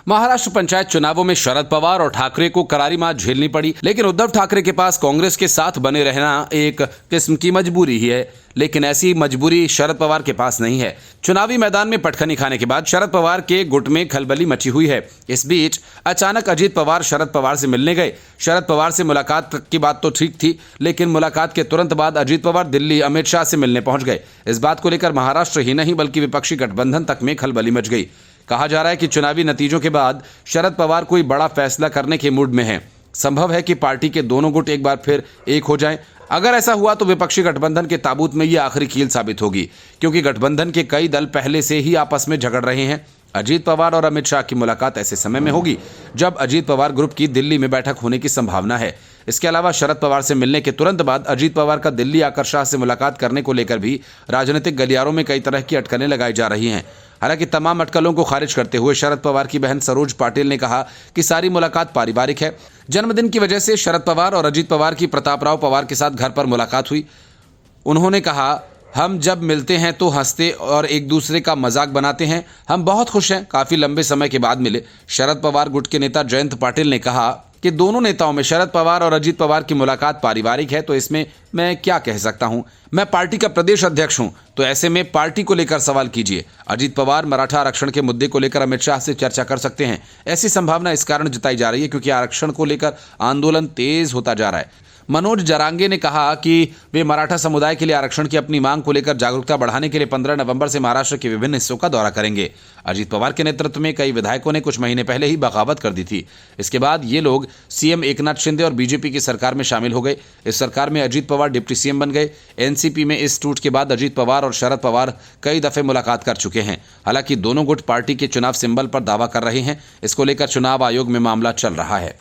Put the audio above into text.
महाराष्ट्र पंचायत चुनावों में शरद पवार और ठाकरे को करारी मार झेलनी पड़ी, लेकिन उद्धव ठाकरे के पास कांग्रेस के साथ बने रहना एक किस्म की मजबूरी ही है। लेकिन ऐसी मजबूरी शरद पवार के पास नहीं है। चुनावी मैदान में पटखनी खाने के बाद शरद पवार के गुट में खलबली मची हुई है। इस बीच अचानक अजीत पवार शरद पवार से मिलने गए। शरद पवार से मुलाकात की बात तो ठीक थी, लेकिन मुलाकात के तुरंत बाद अजीत पवार दिल्ली अमित शाह से मिलने पहुंच गए। इस बात को लेकर महाराष्ट्र ही नहीं बल्कि विपक्षी गठबंधन तक में खलबली मच गई। कहा जा रहा है कि चुनावी नतीजों के बाद शरद पवार कोई बड़ा फैसला करने के मूड में हैं। संभव है कि पार्टी के दोनों गुट एक बार फिर एक हो जाएं। अगर ऐसा हुआ तो विपक्षी गठबंधन के ताबूत में यह आखिरी कील साबित होगी, क्योंकि गठबंधन के कई दल पहले से ही आपस में झगड़ रहे हैं। अजीत पवार और अमित शाह की मुलाकात ऐसे समय में होगी जब अजीत पवार ग्रुप की दिल्ली में बैठक होने की संभावना है। इसके अलावा शरद पवार से मिलने के तुरंत बाद अजीत पवार का दिल्ली आकर शाह से मुलाकात करने को लेकर भी राजनीतिक गलियारों में कई तरह की अटकलें लगाई जा रही हैं। हालांकि तमाम अटकलों को खारिज करते हुए शरद पवार की बहन सरोज पाटिल ने कहा कि सारी मुलाकात पारिवारिक है। जन्मदिन की वजह से शरद पवार और अजीत पवार की प्रतापराव पवार के साथ घर पर मुलाकात हुई। उन्होंने कहा, हम जब मिलते हैं तो हंसते और एक दूसरे का मजाक बनाते हैं। हम बहुत खुश हैं, काफी लंबे समय के बाद मिले। शरद पवार गुट के नेता जयंत पाटिल ने कहा कि दोनों नेताओं में शरद पवार और अजीत पवार की मुलाकात पारिवारिक है, तो इसमें मैं क्या कह सकता हूं। मैं पार्टी का प्रदेश अध्यक्ष हूं, तो ऐसे में पार्टी को लेकर सवाल कीजिए। अजीत पवार मराठा आरक्षण के मुद्दे को लेकर अमित शाह से चर्चा कर सकते हैं। ऐसी संभावना इस कारण जताई जा रही है क्योंकि आरक्षण को लेकर आंदोलन तेज होता जा रहा है। मनोज जरांगे ने कहा कि वे मराठा समुदाय के लिए आरक्षण की अपनी मांग को लेकर जागरूकता बढ़ाने के लिए 15 नवंबर से महाराष्ट्र के विभिन्न हिस्सों का दौरा करेंगे। अजीत पवार के नेतृत्व में कई विधायकों ने कुछ महीने पहले ही बगावत कर दी थी। इसके बाद ये लोग सीएम एकनाथ शिंदे और बीजेपी की सरकार में शामिल हो गए। इस सरकार में अजीत पवार डिप्टी सीएम बन गए। एनसीपी में इस टूट के बाद अजीत पवार और शरद पवार कई दफे मुलाकात कर चुके हैं। हालांकि दोनों गुट पार्टी के चुनाव सिंबल पर दावा कर रहे हैं। इसको लेकर चुनाव आयोग में मामला चल रहा है।